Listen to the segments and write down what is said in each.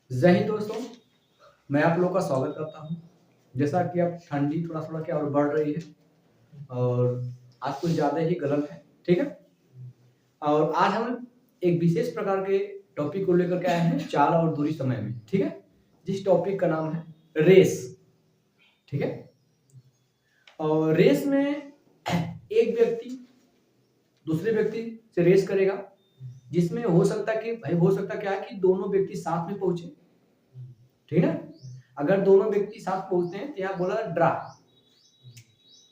जय हिंद दोस्तों, मैं आप लोगों का स्वागत करता हूँ। जैसा कि अब ठंडी थोड़ा-थोड़ा क्या और बढ़ रही है और आज कुछ ज़्यादा ही गर्म है, ठीक है? और आज हम एक विशेष प्रकार के टॉपिक को लेकर के आए हैं चाल और दूरी समय में, ठीक है? जिस टॉपिक का नाम है रेस, ठीक है? और रेस में एक व्यक्ति दूसरे व्यक्ति से रेस करेगा, जिसमें हो सकता है कि भाई हो सकता क्या है कि दोनों व्यक्ति साथ में पहुँचे, ठीक है ना? अगर दोनों व्यक्ति साथ पहुँचते हैं तो यहाँ बोला ड्रा।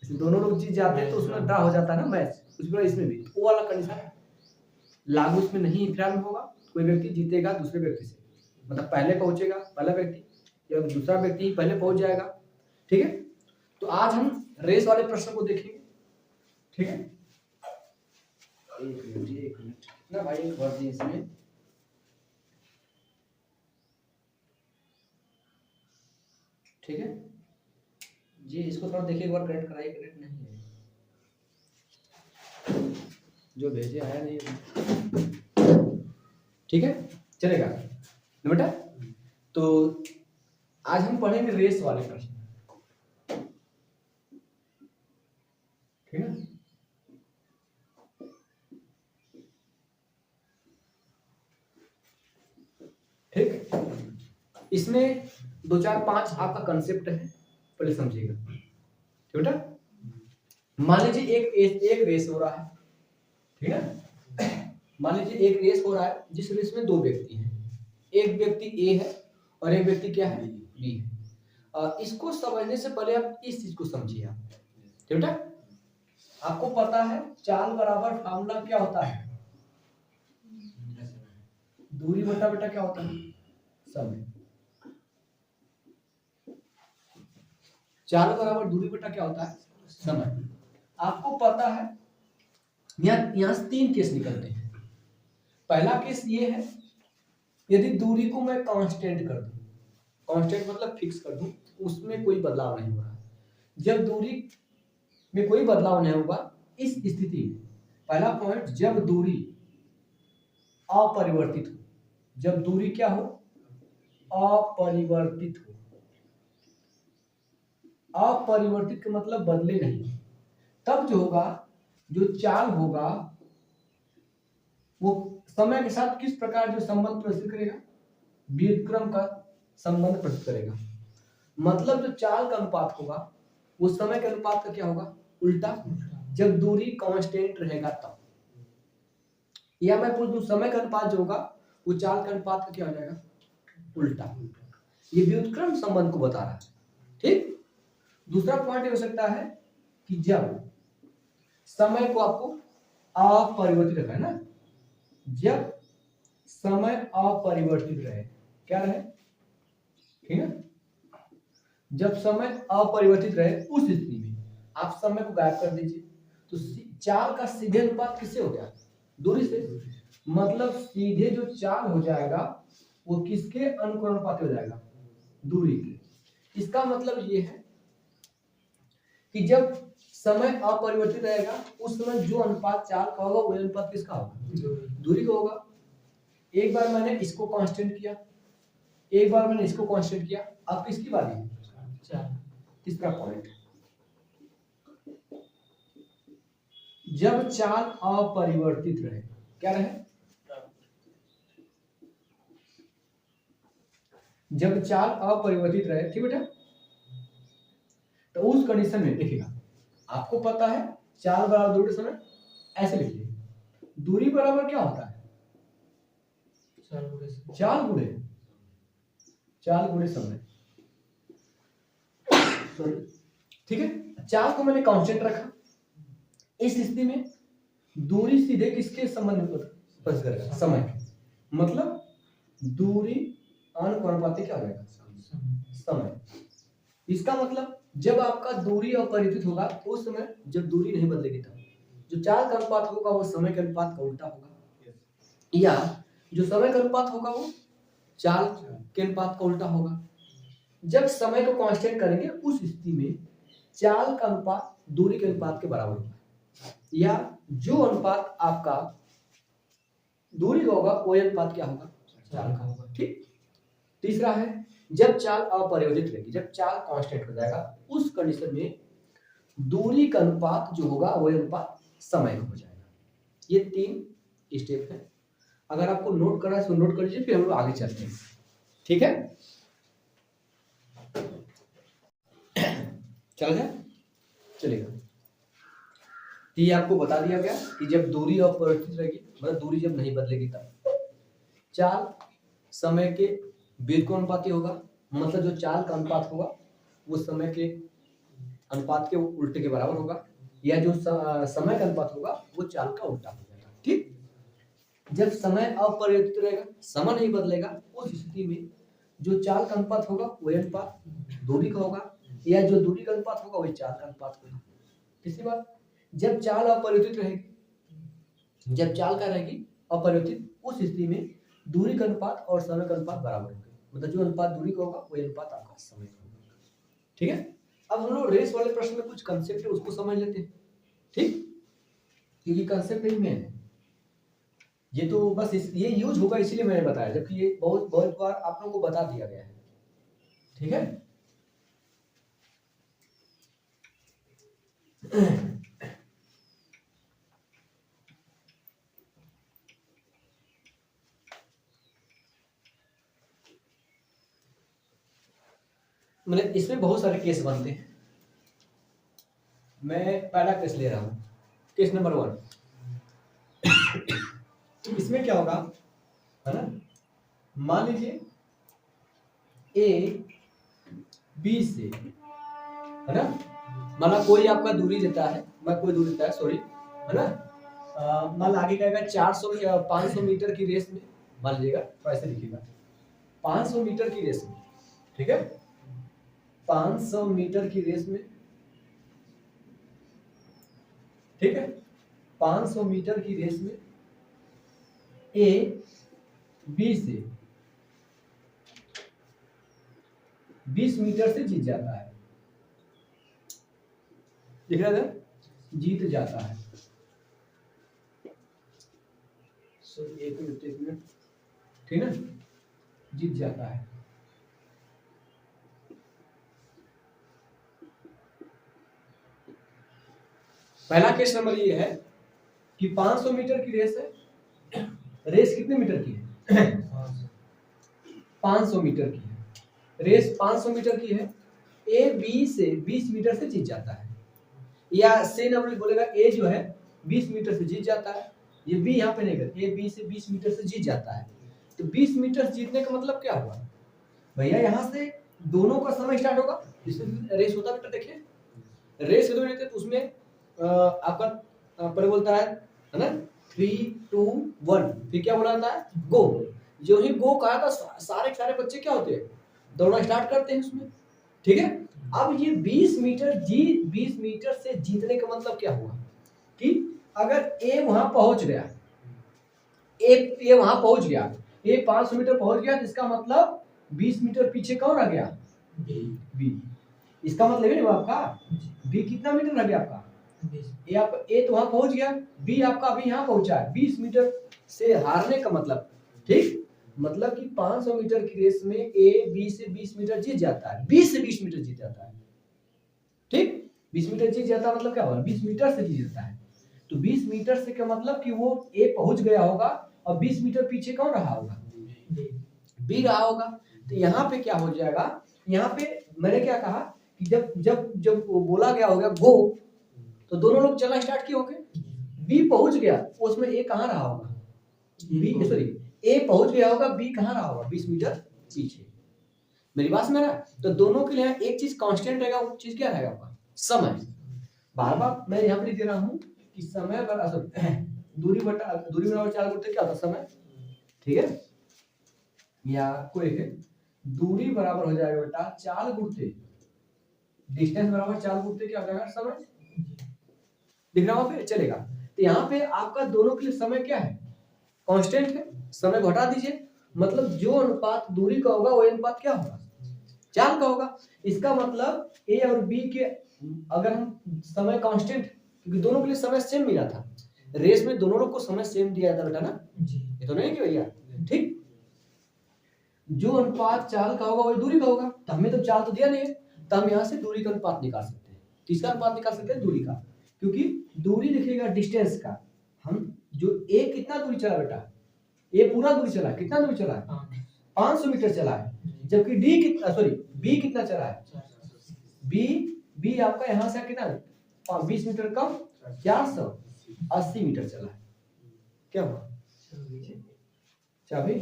दोनों लोग जीत जाते हैं तो उसमें ड्रा हो जाता है ना मैच, उसी तरह इसमें भी वो वाला कंडीशन लागू उसमें नहीं फिलहाल में होगा। कोई व्यक्ति जीतेगा दूसरे व्यक्ति से, मतलब पहले पहुंचेगा पहला व्यक्ति या दूसरा व्यक्ति पहले पहुंच जाएगा, ठीक है? तो आज हम रेस वाले प्रश्न को देखेंगे, ठीक है? एक मिनट ना भाई, एक वर्ड दी इसमें, ठीक है जी। इसको थोड़ा देखिए, एक बार करेक्ट कराइए, करेक्ट नहीं है जो भेजे आया नहीं, ठीक है चलेगा ना बेटा? तो आज हम पढ़ेंगे रेस वाले प्रश्न, ठीक है? ठीक, इसमें 2 4 5 आपका कंसेप्ट है, पहले समझिएगा, ठीक बेटा? मान लीजिए एक रेस हो रहा है, ठीक है? मान लीजिए एक रेस हो रहा है जिस रेस में 2 व्यक्ति हैं, एक व्यक्ति ए है और एक व्यक्ति क्या है, बी है। इसको समझने से पहले आप इस चीज को समझिए आप, ठीक बेटा? आपको पता है चाल बराबर फार्मूला क्या होता है? दूरी बटा बेटा क्या होता है? समय। चाल बराबर दूरी बटा क्या होता है? समय। आपको पता है यहाँ से 3 केस निकलते हैं। पहला केस ये है, यदि दूरी को मैं कांस्टेंट कर दूं, कांस्टेंट मतलब फिक्स कर दूं, उसमें कोई बदलाव नहीं हो रहा। जब दूरी में कोई बदलाव नहीं होगा, इस स्थिति में पहला पॉइंट, जब दूरी अपरिवर्तित हो, जब दूरी क्या हो, अपरिवर्तित हो। अपरिवर्तित का मतलब बदले नहीं, तब जो होगा, जो चाल होगा वो समय के साथ किस प्रकार जो संबंध प्रस्तुत करेगा, व्युत्क्रम का संबंध प्रस्तुत करेगा। मतलब जो चाल का अनुपात होगा वो समय के अनुपात का क्या होगा, उल्टा। जब दूरी कांस्टेंट रहेगा तब, या मैं पूछ दूं समय का अनुपात जो होगा वो चाल का अनुपात का क्या हो जाएगा, उल्टा। ये व्युत्क्रम संबंध को बता रहा है, ठीक? दूसरा पॉइंट हो सकता है कि जब समय को आपको अपरिवर्तित रखना है ना, जब समय अपरिवर्तित रहे, क्या रहे, ठीक है? जब समय अपरिवर्तित रहे उस स्थिति में आप समय को गायब कर दीजिए, तो चाल का सीधे अनुपात किससे हो गया, दूरी से। मतलब सीधे जो चाल हो जाएगा वो किसके अनुपात हो जाएगा, दूरी के। इसका मतलब ये है कि जब समय अपरिवर्तित रहेगा उस समय जो अनुपात चाल का होगा वो अनुपात किसका होगा, दूरी का होगा। एक बार मैंने इसको कांस्टेंट किया, एक बार मैंने इसको कांस्टेंट किया, अब किसकी बारी है, तीसरा पॉइंट, जब चाल अपरिवर्तित रहे, क्या रहे, जब चाल अपरिवर्तित रहे, ठीक बेटा? तो उस कंडीशन में देखिएगा, आपको पता है चाल बराबर दूरी समय, ऐसे लिखिए, दूरी बराबर क्या होता है, चाल गुणे समय, ठीक है? चाल को मैंने कांस्टेंट रखा, इस स्थिति में दूरी सीधे किसके संबंध में प्रस्तुत करेगा, समय के। मतलब दूरी अनुपाती क्या हो जाएगा, समय। इसका मतलब जब आपका दूरी अपरिवर्तित होगा तो उस समय जब दूरी नहीं बदलेगी तब जो चाल का अनुपात होगा वो समय के अनुपात का उल्टा होगा, या जो समय का अनुपात होगा वो चाल के अनुपात का उल्टा होगा। जब समय को कांस्टेंट करेंगे उस स्थिति में चाल का अनुपात दूरी के अनुपात के बराबर होगा, या जो अनुपात आपका दूरी का होगा वो अनुपात क्या होगा, चाल का होगा, ठीक? तीसरा है जब चाल अपरिवर्तित रहेगी, जब चाल कांस्टेंट हो जाएगा उस कंडीशन में दूरी का अनुपात जो होगा वही अनुपात समय का हो जाएगा। ये 3 स्टेप है। अगर आपको नोट करना है तो नोट कर लीजिए, फिर हम लोग आगे चलते हैं। ठीक है, चल गया, चलेगा। ये आपको बता दिया गया कि जब दूरी अपरिवर्तित रहेगी, मतलब दूरी जब नहीं बदलेगी तब चाल समय के वेग को अनुपाती होगा, मतलब जो चाल का अनुपात होगा वो समय के अनुपात के उल्टे के बराबर होगा, या जो समय का अनुपात होगा वो चाल का उल्टा हो जाएगा। ठीक, जब समय अपरिवर्तित रहेगा, समय नहीं बदलेगा, उस स्थिति में जो चाल का अनुपात होगा वही अनुपात दूरी का होगा, या जो दूरी का अनुपात होगा वही चाल का अनुपात होगा। तीसरी बात, जब चाल अपरिवर्तित रहेगी, जब चाल का रहेगी अपरिवर्तित, उस स्थिति में दूरी का अनुपात और समय का अनुपात बराबर होगा, मतलब जो अनुपात दूरी का होगा वही अनुपात आपका समय का होगा। ठीक है, अब हम लोग रेस वाले प्रश्न में कुछ कंसेप्ट है उसको समझ लेते हैं। ठीक, क्योंकि कंसेप्ट ही मेन है, ये तो बस ये यूज होगा इसीलिए मैंने बताया, जबकि ये बहुत बहुत बार आप लोगों को बता दिया गया है। ठीक है, मतलब इसमें बहुत सारे केस बनते हैं। मैं पहला केस ले रहा हूं, केस नंबर 1। इसमें क्या होगा, है ना, मान लीजिए ए बी से, है ना, माना कोई आपका दूरी देता है, मैं कोई दूरी देता है, सॉरी, है ना, मान आगे कहेगा 400 या 500 मीटर की रेस में, मान लीजिएगा तो ऐसे लिखिएगा 500 मीटर की रेस में। ठीक है, 500 मीटर की रेस में, ठीक है, 500 मीटर की रेस में ए बी से 20 मीटर से जीत जाता है, दिख रहा है, जीत जाता है। एक मिनट, ठीक है, जीत जाता है। पहला केस नंबर ये है कि 500 मीटर की रेस है, रेस कितने मीटर की है 500 मीटर की है, रेस 500 मीटर की है, ए बी से 20 मीटर से जीत जाता है, या से नंबर बोलेगा ए जो है 20 मीटर से जीत जाता है, ये बी यहाँ पे नहीं कर, ए बी से 20 मीटर से जीत जाता है। तो 20 मीटर जीतने का मतलब क्या हुआ भैया, यहाँ से दोनों का समय स्टार्ट होगा, इसमें रेस होता बेटा, देखिए रेस तो रहते तो उसमें आपका पहले बोलता है ना 3 2 1, फिर क्या बोला जाता है गो। जो ही गो कहा था सारे बच्चे क्या होते हैं, दौड़ना स्टार्ट करते हैं उसमें। ठीक है, अब ये 20 मीटर से जीतने का मतलब क्या हुआ कि अगर ए वहां पहुंच गया, ए वहां पहुंच गया, ए 500 मीटर पहुंच गया, तो इसका मतलब 20 मीटर पीछे कौन रह गया, बी। इसका मतलब है ना आपका बी कितना मीटर रह गया आपका, ए आपका ए तो वहां पहुंच गया, बी आपका अभी यहाँ पहुंचा है, 20 मीटर से हारने का मतलब। ठीक, मतलब कि 500 मीटर की रेस में ए बी से 20 मीटर जीत जाता है, 20 से 20 मीटर जीत जाता है। ठीक, 20 मीटर जीत जाता है मतलब क्या होगा, 20 मीटर से जीत जाता है। तो 20 मीटर से क्या मतलब कि वो ए पहुंच गया होगा और 20 मीटर पीछे कौन रहा होगा, बी रहा होगा। तो यहाँ पे क्या हो जाएगा, यहाँ पे मैंने क्या कहा कि जब जब जब बोला गया होगा गो, तो दोनों लोग चलना स्टार्ट किए होंगे, बी पहुंच गया, उसमें ए कहाँ रहा होगा, बी सॉरी ए पहुंच गया होगा, बी कहाँ रहा होगा 20 मीटर पीछे। मेरी बात में ना, तो दोनों के लिए एक चीज कांस्टेंट रहेगा, वो चीज क्या रहेगा आपका समय। बार बार मैं यहाँ पे लिख दे रहा हूँ कि समय बराबर दूरी बराबर चाल गुणा क्या होता है समय। ठीक है, या कोई है दूरी बराबर हो जाएगा बेटा चाल गुणते, डिस्टेंस बराबर चाल गुणते क्या हो जाएगा समय, दिख रहा वहां पे चलेगा। तो यहाँ पे आपका दोनों के लिए समय क्या है, कांस्टेंट है, समय को हटा दीजिए, मतलब जो अनुपात दूरी का होगा वही अनुपात क्या होगा, चाल का होगा। इसका मतलब ए और बी के अगर हम समय कांस्टेंट, क्योंकि दोनों के लिए समय सेम मिला था, रेस में दोनों लोग को समय सेम दिया था बेटा ना, ये तो नहीं कि भैया। ठीक, जो अनुपात चाल का होगा वही दूरी का होगा। तो हमें तो चाल तो दिया नहीं है, तो हम यहाँ से दूरी का अनुपात निकाल सकते हैं। किसका अनुपात निकाल सकते हैं? दूरी का, क्योंकि दूरी लिखिएगा डिस्टेंस का। हम जो ए कितना दूरी चला बेटा? ए पूरा दूरी चला है। कितना दूरी चला है? 500 मीटर चला है। जबकि डी कितना, सॉरी बी कितना चला है? बी आपका यहाँ से कितना 20 मीटर कम 480 मीटर चला है। क्या हुआ? चाबी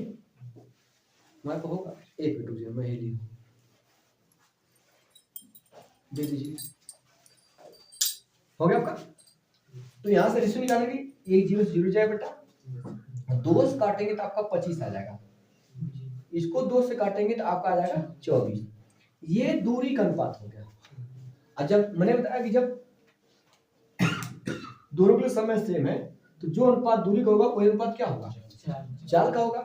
मैं तो होगा, एक मिनट रुकिए, मैं ही दे दीजिए। हो गया आपका? तो यहाँ से रेशियो निकालेंगे, 1 0 0 जाए बेटा, 2 से काटेंगे तो आपका 25 आ जाएगा। इसको 2 से काटेंगे तो आपका आ जाएगा 24। ये दूरी का अनुपात हो गया। और जब मैंने बताया कि जब दोनों के समय सेम है तो जो अनुपात दूरी का होगा वही अनुपात क्या होगा? चाल का होगा।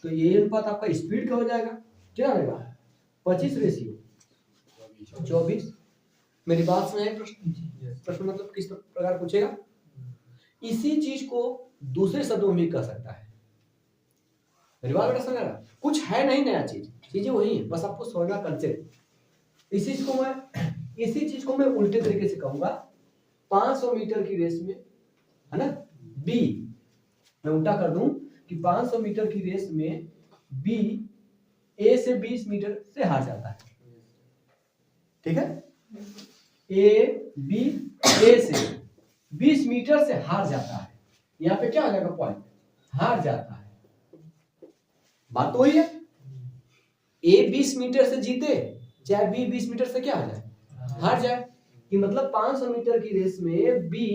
तो ये अनुपात आपका स्पीड का हो जाएगा। क्या रहेगा? 25 रेशियो 24। मेरी बात सुनाए? प्रश्न मतलब किस प्रकार पूछेगा? इसी चीज को दूसरे शब्दों में भी कह सकता है। मेरी बात बेटा समझ रहा? कुछ है नहीं नया चीज, चीजें वही है, बस आपको समझना कंसेप्ट। इसी चीज को मैं उल्टे तरीके से कहूंगा। 500 मीटर की रेस में, है ना, बी मैं उल्टा कर दूं कि 500 मीटर की रेस में बी ए से 20 मीटर से हार जाता है। ठीक है? बी ए से 20 मीटर से हार जाता है। यहाँ पे क्या आ जाएगा? पॉइंट हार जाता है। बात तो वही है। ए 20 मीटर से जीते, चाहे बी 20 मीटर से क्या आ जाए? हार जाए। कि मतलब 500 मीटर की रेस में बी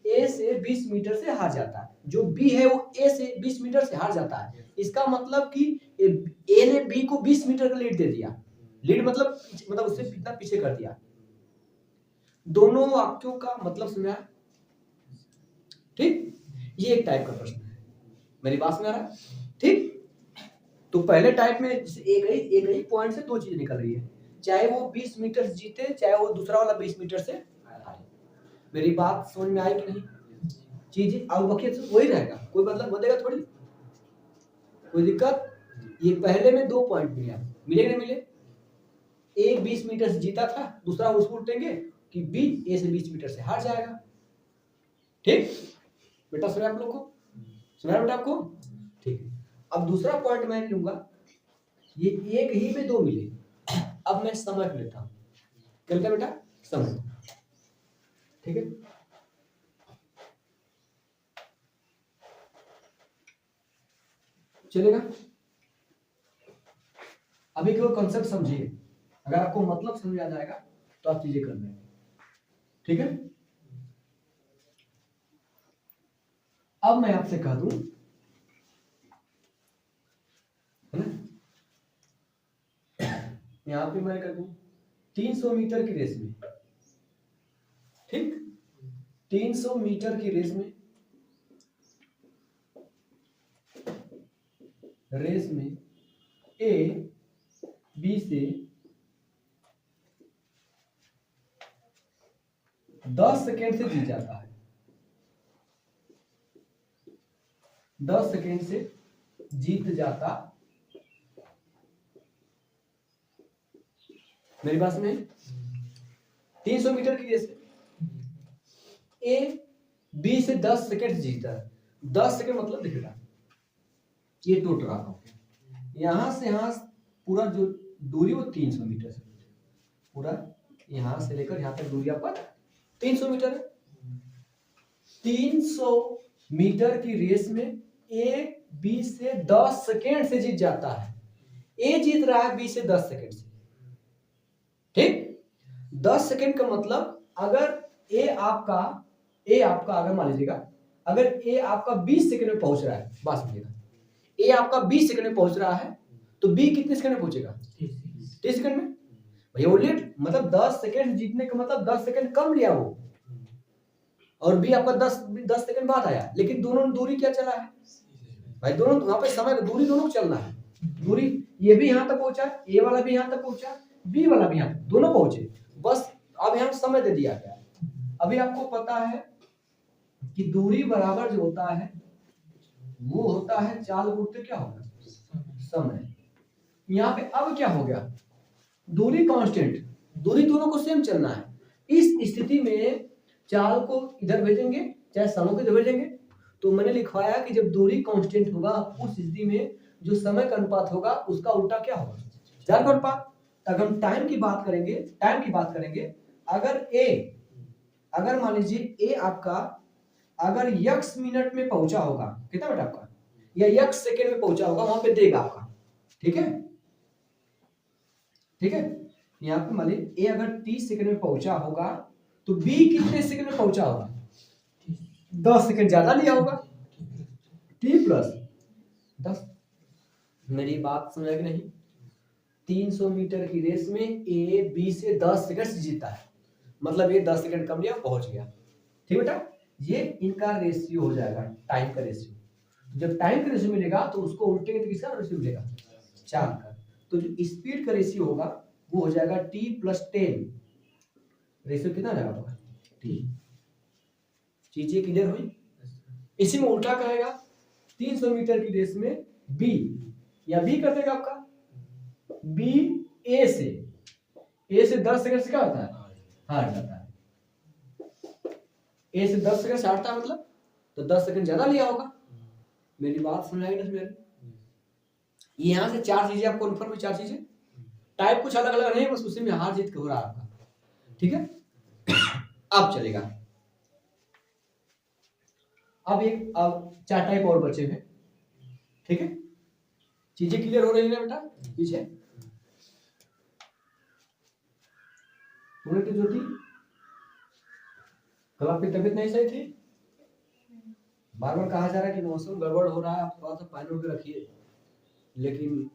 ए से 20 मीटर से हार जाता है। जो बी है वो ए से 20 मीटर से हार जाता है। इसका मतलब कि ए ने बी को 20 मीटर का लीड दे दिया। लीड मतलब उससे कितना पीछे कर दिया। दोनों वाक्यों का मतलब समझा? ठीक, ये एक टाइप का प्रश्न है। मेरी बात समझ रहा है? ठीक, तो पहले टाइप में एक ही पॉइंट से दो चीज निकल रही है, चाहे वो 20 मीटर जीते, चाहे वो दूसरा वाला 20 मीटर से हारे। मेरी बात समझ में आई कि नहीं? चीज अब बकिया वही रहेगा, कोई मतलब बदलेगा थोड़ी, कोई दिक्कत? ये पहले में 2 पॉइंट मिले ना मिले? ए 20 मीटर से जीता था, दूसरा उसको उल्टेंगे कि बी ए से 20 मीटर से हार जाएगा। ठीक बेटा, सुना आप लोग को? सुना बेटा आपको? ठीक है। अब दूसरा पॉइंट मैं लूंगा, ये एक ही में 2 मिले। अब मैं समय लेता हूं। क्या बेटा? समय। ठीक है, चलेगा? अभी केवल कॉन्सेप्ट समझिए, अगर आपको मतलब समझ आ जाएगा तो आप चीजें कर लेंगे। ठीक है? अब मैं आपसे कह दूं, है ना, यहां पे मैं कर दूं 300 मीटर की रेस में, ठीक, 300 मीटर की रेस में ए बी से 10 सेकेंड से जीत जाता है। 10 सेकेंड से जीत जाता। मेरी बात में 300 मीटर की रेस ए बी से 10 सेकेंड से जीता है। 10 सेकेंड मतलब देखिएगा, ये टोटल रहा हूं, यहां से यहां पूरा जो दूरी वो 300 मीटर से, पूरा यहां से लेकर यहां तक दूरी आपका 300 मीटर है। 300 मीटर की रेस में ए बी से 10 सेकेंड से जीत जाता है। ए जीत रहा है बी से 10 सेकेंड से। ठीक, 10 सेकेंड का मतलब अगर ए आपका अगर मान लीजिएगा, अगर ए आपका 20 सेकेंड में पहुंच रहा है, बात समझिएगा, ए आपका 20 सेकेंड में पहुंच रहा है तो बी कितने सेकंड में पहुंचेगा? 30 सेकंड में। भैया वो लेट, मतलब 10 सेकंड जीतने का मतलब 10 सेकंड कम लिया वो, और बी आपका 10 सेकंड बाद आया, लेकिन दोनों दूरी क्या चला है भाई? दोनों वहां पे समय दूरी दोनों को चलना है। दूरी ये भी यहां तक पहुंचा, ए वाला भी यहां तक पहुंचा, बी वाला भी यहां, दोनों पहुंचे, बस अब यहां समय दे दिया गया। अभी आपको पता है कि दूरी बराबर जो होता है वो होता है चाल गुणित क्या होगा? समय। यहाँ पे अब क्या हो गया, दूरी कांस्टेंट, दूरी दोनों को सेम चलना है। इस स्थिति में चाल को इधर भेजेंगे चाहे समय को इधर भेजेंगे। तो मैंने लिखवाया कि जब दूरी कांस्टेंट होगा उस स्थिति में जो समय का अनुपात होगा उसका उल्टा क्या होगा, चाल का अनुपात। अगर हम टाइम की बात करेंगे, अगर मान लीजिए ए आपका अगर x मिनट में पहुंचा होगा, कितना बेटा आपका, या x सेकेंड में पहुंचा होगा, वहां पे देगा आपका, ठीक है। यहाँ पे मान लीजिए ए अगर 30 सेकंड में पहुंचा होगा तो बी कितने सेकंड में पहुंचा होगा, 10 सेकंड ज्यादा लिया होगा, t प्लस 10। मेरी बात समझ कि नहीं, 300 मीटर की रेस में ए बी से 10 सेकंड से जीता है, मतलब ये 10 सेकंड कम लिया पहुंच गया, ठीक बेटा। ये इनका रेशियो हो जाएगा, टाइम का रेशियो। जब टाइम का रेशियो मिलेगा तो उसको उल्टेंगे तो किसका रेशियो मिलेगा, चाल का। तो जो स्पीड का रेशियो होगा वो हो जाएगा t प्लस 10। रेशियो कितना जाएगा आपका, t। चीजें क्लियर हुई। इसी में उल्टा करेगा, 300 मीटर की रेस में b, या b कर देगा आपका b a से 10 सेकंड से क्या होता है, हार जाता है। ए से 10 सेकंड से हारता है, मतलब तो 10 सेकंड ज्यादा लिया होगा। मेरी बात समझ आई ना मेरी। यहाँ से 4 चीजें आपको कन्फर्म हुई, 4 चीजें, टाइप कुछ अलग अलग नहीं, बस उसी में हार जीत हो रहा है आपका, ठीक है। अब चलेगा, अब 4 टाइप और बचे हैं, ठीक है। चीजें क्लियर हो रही है ना बेटा पीछे। तो ज्योति कल आपकी तबीयत नहीं सही थी, बार बार कहा जा रहा है कि मौसम गड़बड़ हो रहा है, आप थोड़ा सा पानी उठ के रखिए। लेकिन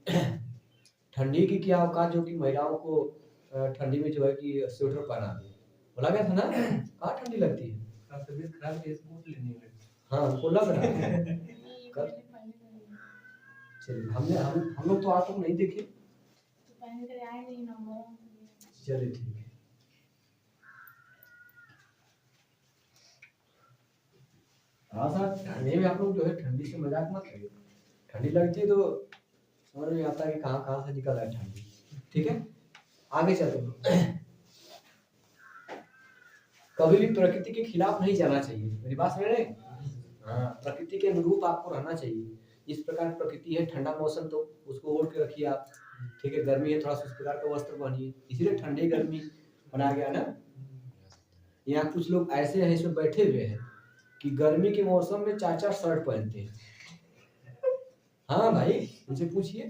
ठंडी की क्या औकात जो कि महिलाओं को ठंडी में जो है कि स्वेटर पहना दी, बोला गया था ना, कहाँ ठंडी लगती है, तबीयत खराब है स्कूट लेने में, हाँ हमको लग रहा है। चलिए हम लोग तो आज तक नहीं देखे, चलिए ठीक है। हाँ सर, ठंडी में आप लोग जो है ठंडी से मजाक मत करिए, ठंडी लगती है तो समझ में आता है कि कहाँ कहाँ से निकल रहा है ठंडी, ठीक है। आगे चलते कभी भी प्रकृति के खिलाफ नहीं जाना चाहिए, मेरी बात समझ रहे। हाँ, प्रकृति के अनुरूप आपको रहना चाहिए। इस प्रकार प्रकृति है, ठंडा मौसम तो उसको ओढ़ के रखिए आप, ठीक है। गर्मी है, थोड़ा सा उस प्रकार का वस्त्र पहनिए, इसीलिए ठंडी गर्मी बनाया गया ना। यहाँ कुछ लोग ऐसे हैं इसमें बैठे हुए हैं कि गर्मी के मौसम में 4-4 शर्ट पहनते हैं। हाँ भाई, उनसे पूछिए।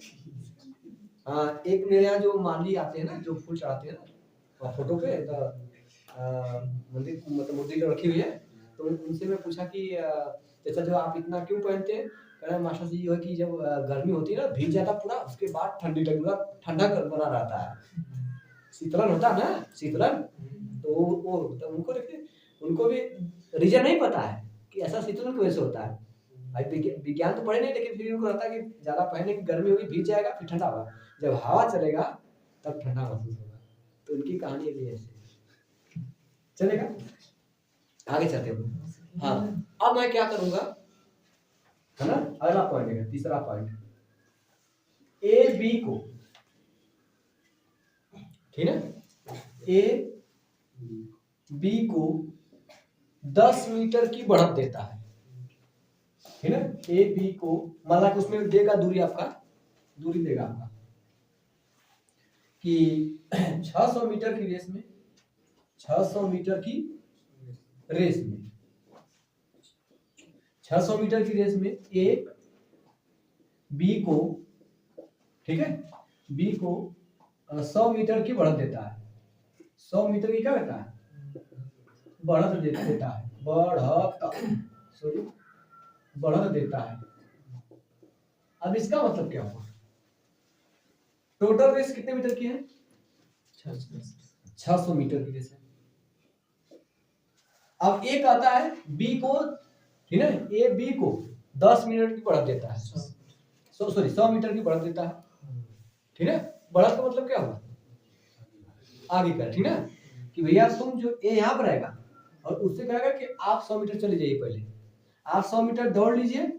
हाँ, एक मेरे यहाँ जो माली आते हैं ना, जो फूल चढ़ाते हैं ना फोटो पे, मंदिर मतलब मूर्ति जो रखी हुई है, तो उनसे मैं पूछा कि चाचा जो आप इतना क्यों पहनते हैं, कह रहे मास्टर जी, ये है कि जब गर्मी होती है ना, भीग जाता पूरा, उसके बाद ठंडी लग पूरा ठंडा बना रहता है, शीतलन होता है ना, शीतलन। तो वो तो उनको देखते, उनको भी रीजन नहीं पता है कि ऐसा शीतलन क्यों ऐसे होता है। भाई विज्ञान तो पढ़े नहीं, लेकिन फिर उनको रहता है कि ज्यादा पहने की गर्मी होगी, भीग जाएगा, फिर ठंडा होगा, जब हवा चलेगा तब ठंडा महसूस होगा। तो उनकी कहानी भी ऐसे चलेगा। आगे चलते हैं। हाँ, अब मैं क्या करूंगा, है ना, अगला पॉइंट है, तीसरा पॉइंट, ए बी को, ठीक है, ए बी को 10 मीटर की बढ़त देता है, ठीक है। ए बी को मान लो उसमें देगा दूरी, आपका दूरी देगा आपका कि 600 मीटर की रेस में, 600 मीटर की रेस में 600 मीटर की रेस में ए बी को, ठीक है, बी को 100 मीटर की बढ़त देता है। 100 मीटर की क्या देता है, बढ़त देता है, बढ़त देता है। अब इसका मतलब क्या हुआ, टोटल रेस कितने मीटर की है, 600 मीटर की रेस है। अब ए कहता है बी को, ठीक है, ए बी को 10 मिनट की बढ़त देता है, 100 मीटर की बढ़त देता है, ठीक है। बढ़त का मतलब क्या हुआ, आगे का, ठीक है, कि भैया तुम जो ए यहाँ पर आएगा और उससे कहेगा कि आप 100 मीटर चले जाइए, पहले आप 100 मीटर दौड़ लीजिए,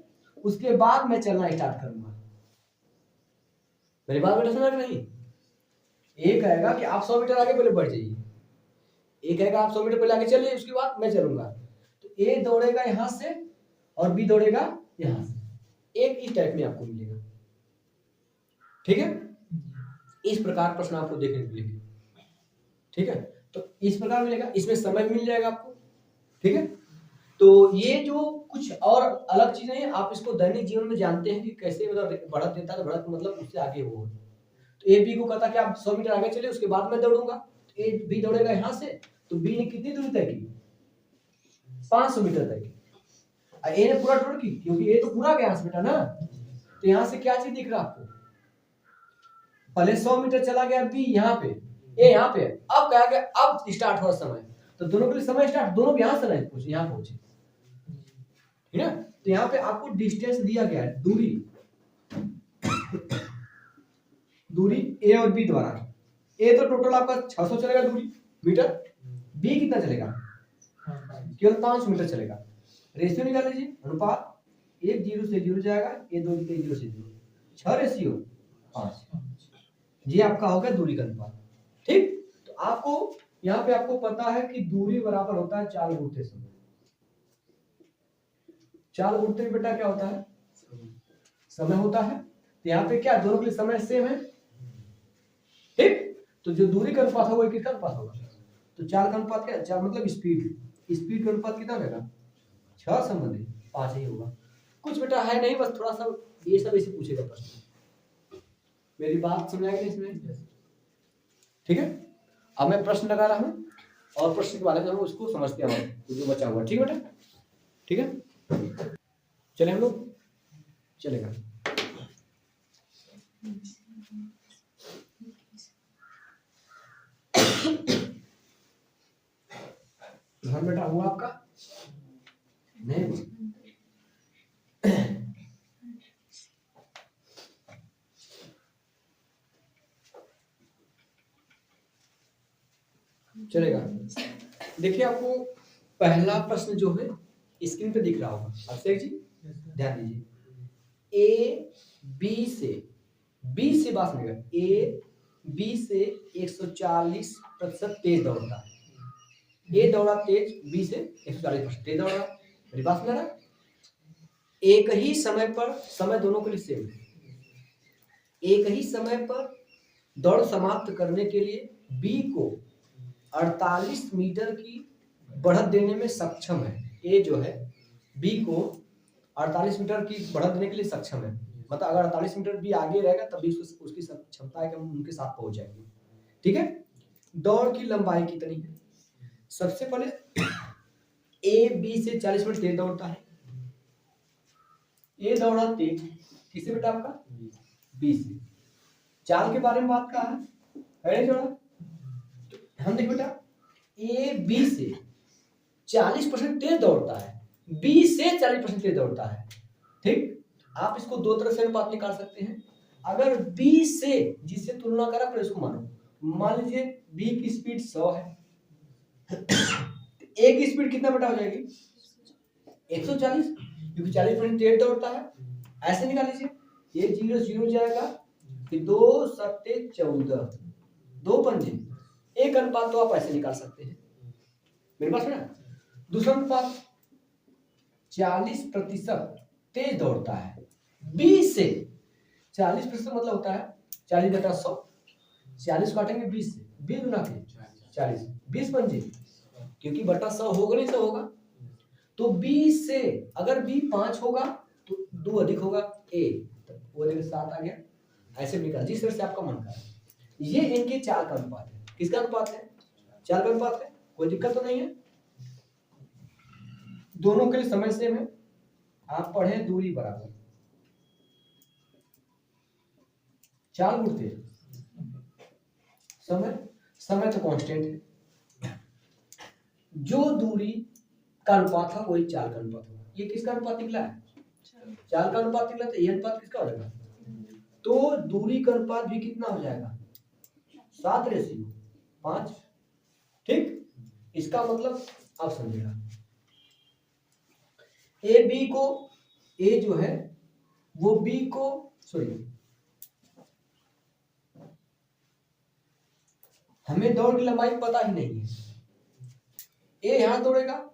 उसके बाद मैं चलना स्टार्ट करूंगा। मेरी बात बेटा सुना कि नहीं? एक कहेगा कि आप 100 मीटर आगे पहले बढ़ जाइए, एक कहेगा आप 100 मीटर पहले आगे चलिए, उसके बाद मैं चलूंगा। तो ए दौड़ेगा यहां से और बी दौड़ेगा यहां से, एक इस टाइप में आपको मिलेगा। ठीक है, इस प्रकार प्रश्न आपको देखने को मिलेगा। ठीक है, तो इस प्रकार मिलेगा, इसमें समय मिल जाएगा आपको। ठीक है, तो ये जो कुछ और अलग चीज नहीं है, आप इसको दैनिक जीवन में जानते हैं कि कैसे मतलब बढ़त देता है, तो बढ़त मतलब उससे आगे वो है। तो ए बी को कहता कि आप 100 मीटर आगे चले, उसके बाद मैं दौड़ूंगा। तो ए बी दौड़ेगा यहां से, तो बी ने कितनी दूरी तय की? 500 मीटर तय की। ए ने पूरा दौड़ की, क्योंकि ए तो पूरा गया बेटा ना। तो यहां से क्या चीज दिख रहा है आपको? पहले 100 मीटर चला गया बी यहाँ पे, ए यहाँ पे, अब क्या गया, अब स्टार्ट हुआ समय। तो दोनों के लिए समय स्टार्ट, दोनों यहां से नहीं पहुंचे, यहाँ पहुंचे। ठीक है, तो यहाँ पे आपको डिस्टेंस दिया गया है, दूरी, दूरी ए और बी द्वारा। ए तो टोटल आपका 600 चलेगा दूरी मीटर, बी कितना चलेगा? केवल 500 मीटर चलेगा। रेशियो निकाल लीजिए, अनुपात 1 0 से 0 जाएगा, ये 2 0 से 0, 6 रेशियो 5, ये आपका होगा दूरी का अनुपात। ठीक, तो आपको यहाँ पे आपको पता है कि दूरी बराबर होता है चाल गुणित समय। चाल गुणित बेटा क्या होता है? समय होता है। तो यहाँ पे क्या दोनों के लिए समय सेम है। ठीक, तो जो दूरी का अनुपात होगा किसका अनुपात होगा? तो चाल का अनुपात क्या? चाल मतलब स्पीड, स्पीड का अनुपात कितना रहेगा? 6 संबंधी 5 ही होगा। कुछ बेटा है नहीं, बस थोड़ा सा ये सब ऐसे पूछेगा प्रश्न। मेरी बात समझ आई इसमें? ठीक है, अब मैं प्रश्न लगा रहा हूँ और प्रश्न के बारे में हम उसको समझते हैं, जो बचा हुआ। ठीक है बेटा, ठीक है, चले हम लोग, चलेगा। घर बेटा हुआ आपका? नहीं, चलेगा। देखिए आपको पहला प्रश्न जो है स्क्रीन पे दिख रहा होगा, अभिषेक जी ध्यान दीजिए। ए बी से बात सुनिएगा, ए बी से 140% तेज दौड़ता है। ए दौड़ा तेज, बी से 140% तेज दौड़ा। मेरी बात सुन रहा? एक ही समय पर, समय दोनों के लिए सेम है, एक ही समय पर दौड़ समाप्त करने के लिए बी को 48 मीटर की बढ़त देने में सक्षम है। ए जो है बी को 48 मीटर की बढ़त देने के लिए सक्षम है। मतलब अगर 48 मीटर बी आगे रहेगा तभी उसकी क्षमता है कि हम उनके साथ पहुंच जाएंगे। ठीक है, दौड़ की लंबाई कितनी है? सबसे पहले ए बी से 40 मीटर तेज दौड़ता है। ए दौड़ा तेज किससे बेटा? आपका बी से। चाल के बारे में बात कहा है जोड़ा, हम देख बेटा ए बी से 40% तेज दौड़ता है, बी से 40% तेज दौड़ता है। ठीक, आप इसको दो तरह से अनुपात निकाल सकते हैं। अगर बी से जिससे तुलना करा फिर इसको मानो, मान लीजिए बी की स्पीड 100 है, ए की स्पीड कितना बेटा हो जाएगी? 140, क्योंकि 40% तेज दौड़ता है। ऐसे निकाल लीजिए, ये 0 0 जाएगा, फिर 2 7 14, 2 पंजे, एक अनुपात तो आप ऐसे निकाल सकते हैं। मेरे पास है। दूसरा अनुपात 40% तेज दौड़ता है, 20 से 40% मतलब होता है 40 बटा 100, 40 काटेंगे 20 से, 20 गुना के 40, 20 पंजे, क्योंकि बटा 100 होगा नहीं 100 होगा, तो 20 से अगर बी 5 होगा तो 2 अधिक होगा ए, तो वो देखिए 7 आ गया। ऐसे निकाल जिस तरह से आपका मन का है। ये इनके चाल का अनुपात है। किसका अनुपात है? चाल का अनुपात है। कोई दिक्कत तो नहीं है, दोनों के लिए समय सेम है। आप पढ़े दूरी बराबर चाल गुणते समय, समय तो कांस्टेंट है। जो दूरी का अनुपात था वही चाल का अनुपात होगा। ये किसका अनुपात निकला है? चाल का अनुपात निकला, तो ये अनुपात किसका हो जाएगा? तो दूरी का अनुपात भी कितना हो जाएगा? 7:5। ठीक, इसका मतलब आप समझेगा, ए बी को, ए जो है वो बी को, सॉरी हमें दौड़ की लंबाई पता ही नहीं है। ए यहाँ दौड़ेगा,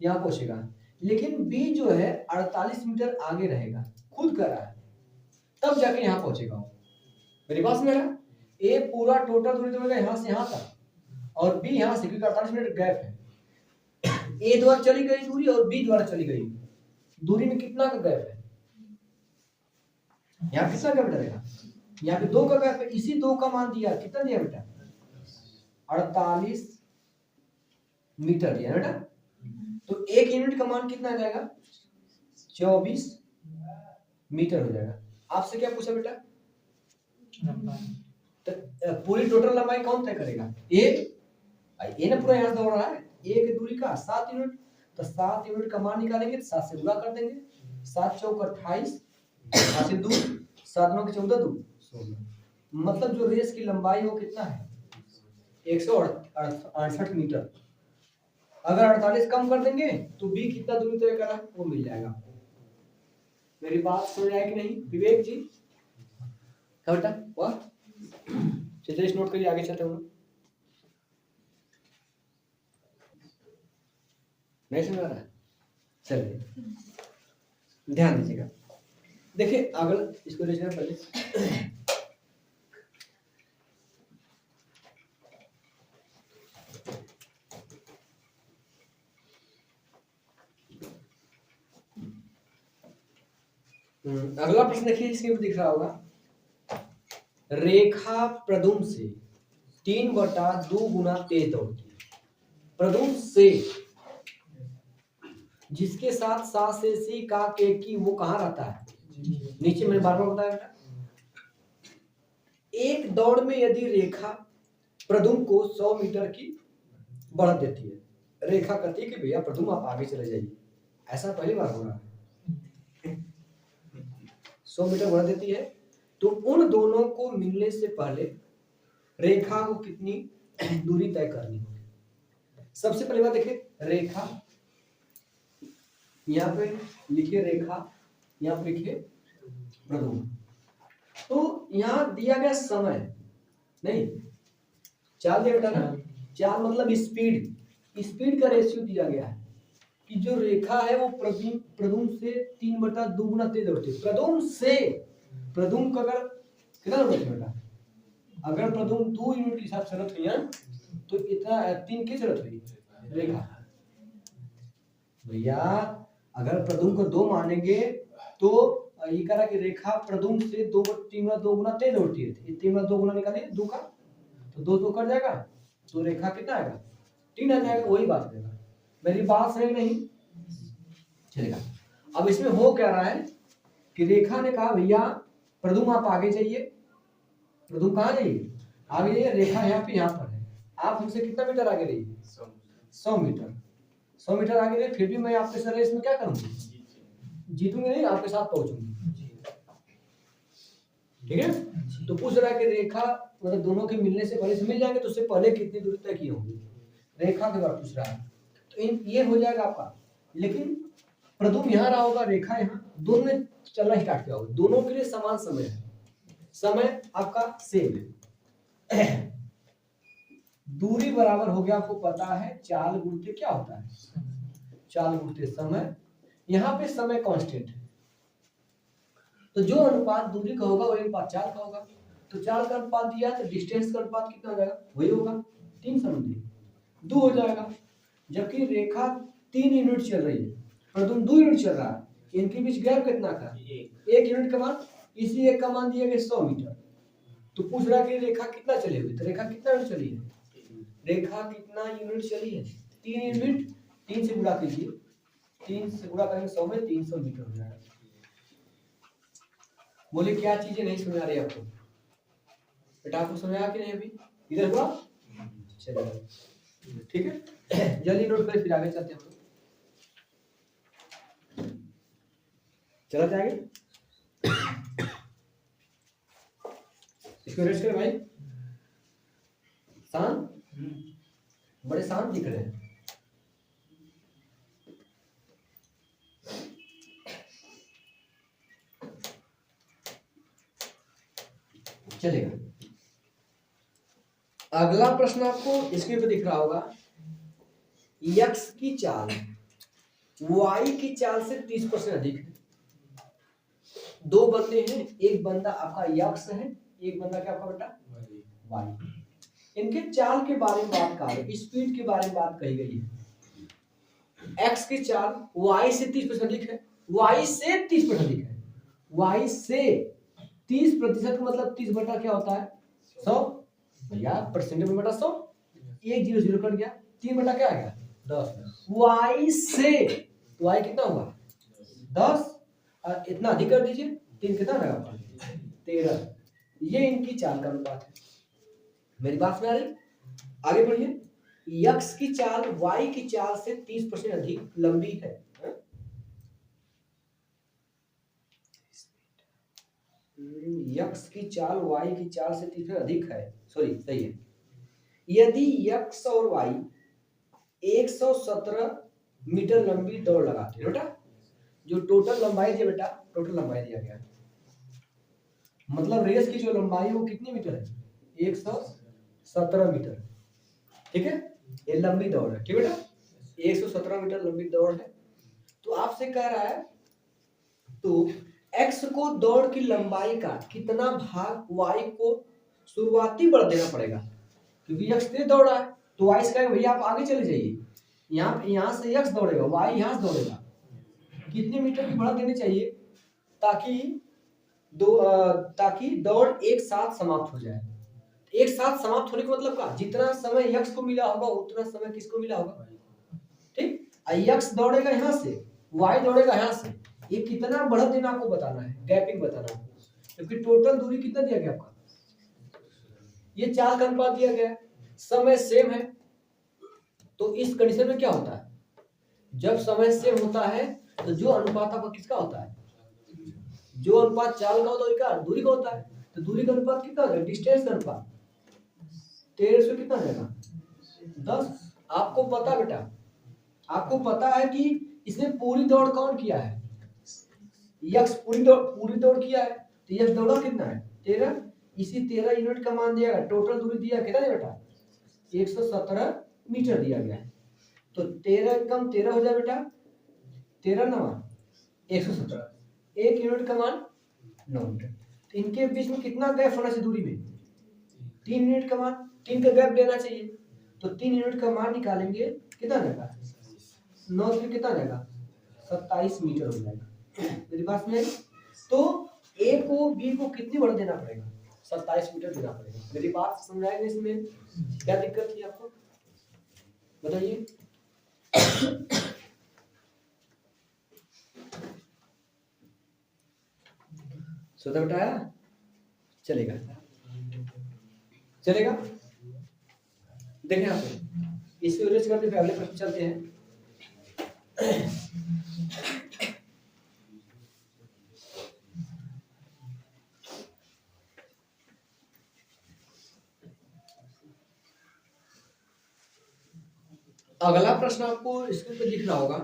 यहाँ पहुंचेगा, लेकिन बी जो है 48 मीटर आगे रहेगा, खुद कर रहा है, तब जाके यहाँ पहुंचेगा वो। मेरी बात समझ रहा? ए पूरा टोटल दूरी दौड़ेगा यहाँ से यहाँ तक, और बी यहाँ से, क्योंकि 48 मिनट गैप है। ए द्वारा चली गई दूरी और बी द्वारा चली गई दूरी में कितना का गैप है? यहाँ कितना गैप रहेगा? यहाँ पे 2 का गैप है। इसी 2 का मान दिया, कितना दिया बेटा? 48 मीटर दिया बेटा। तो 1 यूनिट का मान कितना आ जाएगा? 24 मीटर हो जाएगा। आपसे क्या पूछा बेटा? तो पूरी टोटल लंबाई कौन तय करेगा? ए ने पूरा यहाँ से दौड़ रहा है, ए की दूरी का 7 यूनिट, तो 7 यूनिट का मान निकालेंगे, 7 से गुणा कर देंगे, 7 चौक 28, 7 से 2, 7 9 के 14 2 16। मतलब जो रेस की लंबाई वो कितना है? 168 मीटर। अगर 48 कम कर देंगे तो बी कितना दूरी तय करा वो मिल जाएगा। मेरी बात समझ आए कि नहीं विवेक जी? बेटा वाह, चलिए इस नोट करिए, आगे चलते हैं। नहीं समझ आ रहा है? चलिए ध्यान दीजिएगा। देखिए अगला, इसको देखिए पहले। अगला प्रश्न देखिए, इसमें दिख रहा होगा, रेखा प्रदुम से 3/2 गुना तेज दौड़ती है। प्रदुम से जिसके साथ सा से सी का के की वो कहाँ रहता है? नीचे मैंने बार बार बताया बेटा। एक दौड़ में यदि रेखा प्रदुम को 100 मीटर की बढ़त देती है, रेखा कहती है कि भैया प्रदुम आप आगे चले जाइए, ऐसा पहली बार हो रहा है। 100 मीटर बढ़ देती है, तो उन दोनों को मिलने से पहले रेखा को कितनी दूरी तय करनी होगी? सबसे पहले बात देखिए, रेखा यहाँ पे लिखिए, रेखा यहाँ पे लिखिए प्रदुम। तो यहाँ दिया गया समय नहीं, चाल दिया बेटा ना, चाल मतलब स्पीड, स्पीड का रेशियो दिया गया है कि जो रेखा है वो प्रदुम से 3/2 गुना तेज दौड़ती है। प्रदुम का अगर कितना दौड़ती है बेटा? अगर प्रदुम 2 यूनिट के हिसाब से चलत हुई है तो इतना 3 की चलत हुई रेखा। भैया अगर प्रदुम को 2 मानेंगे तो ये कह रहा कि रेखा प्रदुम से 3/2 गुना तेज दौड़ती है। 3/2 गुना निकालिए 2 का, तो 2 2 कर जाएगा, तो रेखा कितना आएगा? 3 आ जाएगा। वही बात करेगा। मेरी बात सही नहीं चलेगा। अब इसमें हो क्या रहा है कि रेखा ने कहा भैया प्रदुम आप आगे जाइए, प्रदुम कहाँ जाइए? आगे जाइए, रेखा यहाँ पे यहाँ पर है, आप हमसे कितना मीटर आगे रहिए? 100 मीटर। 100 मीटर आगे रहिए, फिर भी मैं आपके साथ रेस में क्या करूंगी? जीतूंगी नहीं, आपके साथ पहुंचूंगी। ठीक है? तो पूछ रहा है कि रेखा मतलब दोनों के मिलने से पहले से मिल जाएंगे तो उससे पहले कितनी दूरी तय की होगी? रेखा के बारे पूछ रहा है, तो ये हो जाएगा आपका। लेकिन प्रदुम यहाँ रहा होगा, रेखा यहाँ, दोनों ने चलना स्टार्ट किया होगा, दोनों के लिए समान समय है, समय आपका सेम है। दूरी बराबर हो गया, आपको पता है चाल गुणते क्या होता है? चाल गुणते समय। यहाँ पे समय कांस्टेंट है, तो जो अनुपात दूरी का होगा वही अनुपात चाल का होगा। तो चाल का अनुपात दिया तो डिस्टेंस का अनुपात कितना हो जाएगा? वही होगा 3 समुद्री 2 हो जाएगा। जबकि रेखा 3 यूनिट चल रही है, प्रदुम 2 यूनिट चल रहा है, इनके बीच गैप कितना का? 1 यूनिट का मान, इसी एक का मान दिया गया 100 मीटर। तो पूछ रहा कि रेखा कितना चली हुई? तो रेखा कितना यूनिट चली है? रेखा कितना यूनिट चली है? 3 यूनिट। 3 से गुणा कीजिए, 3 से गुणा करेंगे 100 में, 300 मीटर हो जाएगा। बोले क्या चीजें नहीं समझ आ रही आपको? बेटा आपको समझ आया कि नहीं अभी? इधर हुआ? चलिए ठीक है, जल्दी नोट करें फिर आगे चलते हैं हम लोग। चला जाएंगे, इसको रेस्ट करें भाई। शांत, बड़े शांत दिख रहे हैं। चलेगा। अगला प्रश्न आपको स्क्रीन पे दिख रहा होगा, यक्स की चाल वाई की चाल से 30% अधिक है। दो बंदे हैं, एक बंदा आपका यक्स है, एक बंदा क्या आपका बेटा वाई। इनके चाल के बारे में बात कर रहे हैं, स्पीड के बारे में बात कही गई है। एक्स की चाल वाई से 30% अधिक है, वाई से 30% अधिक है, वाई से 30% का मतलब 30 बटा क्या होता है 100 भैया, परसेंट में बटा 100, एक जीरो जीरो कट गया, 3 बटा क्या आ गया 10। वाई से तो वाई कितना हुआ 10 और इतना अधिक कर दीजिए, 3 कितना रहेगा 13। ये इनकी चाल का अनुपात है। मेरी बात में आ रही, आगे बढ़िए। यक्स की चाल वाई की चाल से 30% अधिक लंबी है। यक्स की चाल वाई की चाल से 30% अधिक है, सॉरी सही है। यदि यक्स और वाई 117 मीटर लंबी दौड़ लगाते हैं बेटा, जो टोटल लंबाई दिया बेटा, टोटल लंबाई दिया गया, मतलब रेस की जो लंबाई है वो कितनी मीटर है 117 मीटर, ठीक है, ये लंबी दौड़ है, ठीक बेटा 117 मीटर लंबी दौड़ है। तो आपसे कह रहा है तो एक्स को दौड़ की लंबाई का कितना भाग वाई को शुरुआती बढ़ देना पड़ेगा, क्योंकि एक्स तेज दौड़ रहा है तो वाई से कहेगा भैया आप आगे चले जाइए, यहाँ से एक्स दौड़ेगा, वाई यहाँ से दौड़ेगा, कितने मीटर की बढ़त देनी चाहिए ताकि दौड़ एक साथ समाप्त हो जाए। एक साथ समाप्त होने का मतलब क्या, जितना समय यक्स को मिला होगा उतना समय किसको मिला होगा, ठीक। यक्स दौड़ेगा यहाँ से, वाई दौड़ेगा यहाँ से, ये कितना बढ़त देना आपको बताना है, गैपिंग बताना है, क्योंकि टोटल दूरी कितना दिया गया आपका, ये चाल का अनुपात दिया गया है, समय सेम है। तो इस कंडीशन में क्या होता है, जब समय सेम होता है तो जो अनुपात आपका किसका होता है, जो अनुपात चाल का होता है क्या दूरी का होता है, तो दूरी का अनुपात कितना होगा, डिस्टेंस का अनुपात 13 से कितना रहेगा 10। आपको पता बेटा, आपको पता है कि इसने पूरी दौड़ कौन किया है, यक्स पूरी दौड़ किया है, तो यक्स दौड़ा कितना है 13, इसी 13 यूनिट का मान दिया गया, टोटल दूरी दिया कितना है बेटा 117 मीटर दिया गया है। तो 13 कम 13 हो जाए बेटा, 13 9 117, एक यूनिट का मान 9 मीटर। तो इनके बीच में कितना गैप होना चाहिए दूरी में 3 यूनिट का मान, 3 का गैप देना चाहिए, तो 3 यूनिट का मान निकालेंगे कितना जाएगा 9 से कितना जाएगा 27 मीटर हो जाएगा। मेरी बात में तो ए को बी को कितनी बढ़ देना पड़ेगा 27 मीटर देना पड़ेगा। मेरी बात समझाएंगे, इसमें क्या दिक्कत थी आपको बताइए। सोता बताया चलेगा, चलेगा। देखें आप इसको इरेज करते हुए अगले प्रश्न चलते हैं। अगला प्रश्न आपको स्क्रीन पे दिख रहा होगा,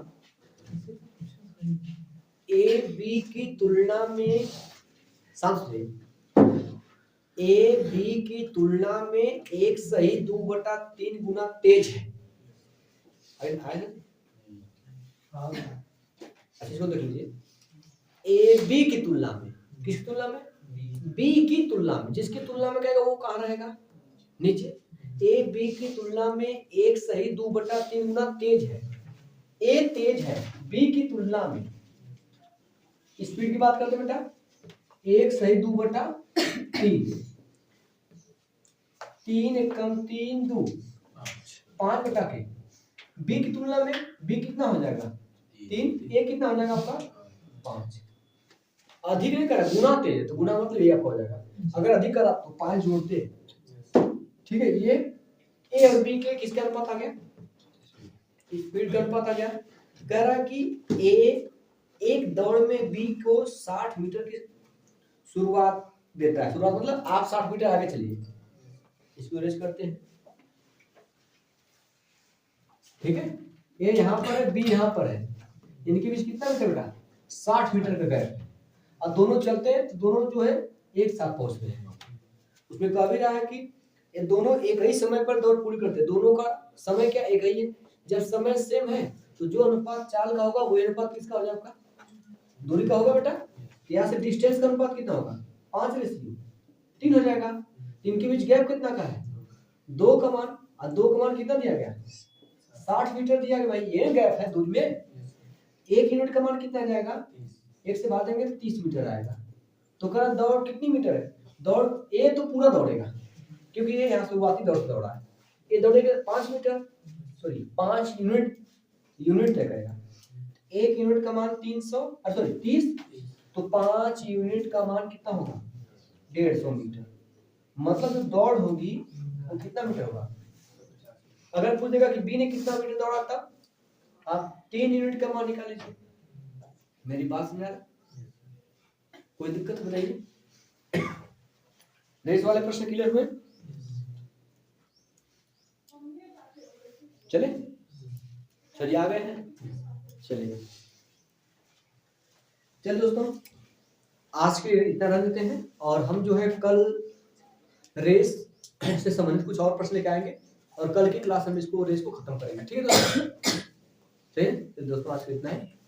ए बी की तुलना में ए बी की तुलना में 1 सही 2/3 गुना तेज है। अच्छा इसको देख लीजिए, ए बी की तुलना में, किस तुलना में बी की तुलना में, जिसकी तुलना में कहेगा वो कहाँ रहेगा नीचे। ए बी की तुलना में 1 सही 2/3 गुना तेज है, ए तेज है बी की तुलना में। स्पीड की बात करते बेटा, 1 सही 2/3, 3 एकम 3 2 5 बटा के, बी की तुलना में बी कितना हो जाएगा 3, ए कितना हो जाएगा आपका 5। अधिक नहीं करा गुना तेज तो गुना मतलब ये आपका हो जाएगा, अगर अधिक करा तो 5 जोड़ते, ठीक है। ये ए और बी के किसके अनुपात आ गया, स्पीड का अनुपात आ गया। कह रहा है कि ए एक दौड़ में बी को 60 मीटर की शुरुआत देता है, शुरुआत मतलब आप 60 मीटर आगे चलिए, इसको रेस करते हैं, ठीक है। ए यहाँ पर है बी यहाँ पर है, इनके बीच कितना मीटर बेटा 60 मीटर का गैप है, और दोनों चलते हैं तो दोनों जो है एक साथ पहुंचते हैं। उसमें कह भी रहा है कि ये दोनों एक ही समय पर दौड़ पूरी करते हैं, दोनों का समय क्या एक ही है। जब समय सेम है तो जो अनुपात चाल का होगा वही अनुपात किसका हो जाएगा, दूरी का होगा बेटा। यहाँ से डिस्टेंस का अनुपात कितना होगा 5:3 हो जाएगा। इनके बीच गैप कितना का है 2 का मान, और 2 का मान कितना दिया गया 60 मीटर दिया गया भाई, ये गैप है दूरी में। 1 यूनिट का मान कितना आ जाएगा, 1 से भाग देंगे तो 30 मीटर आएगा। तो कह दौड़ कितनी मीटर है, दौड़ ए तो पूरा दौड़ेगा क्योंकि ये यहाँ शुरुआती दौड़ से दौड़ा है, ये दौड़ेगा 5 मीटर, सॉरी 5 यूनिट तय करेगा। 1 यूनिट का मान 30, तो 5 यूनिट का मान कितना होगा 150 मीटर। मतलब जो दौड़ होगी वो कितना मीटर होगा। अगर पूछेगा कि बी ने कितना मीटर दौड़ा था, आप 3 यूनिट का मान निकाल लीजिए। मेरी बात समझ आ रहा, कोई दिक्कत बताइए। रेस वाले प्रश्न क्लियर हुए, चले चलिए आ गए हैं। चलिए चल दोस्तों, आज के इतना रह देते हैं, और हम जो है कल रेस से संबंधित कुछ और प्रश्न लेके आएंगे, और कल की क्लास हम इसको रेस को खत्म करेंगे, ठीक है दोस्तों। चलिए दोस्तों आज के इतना है।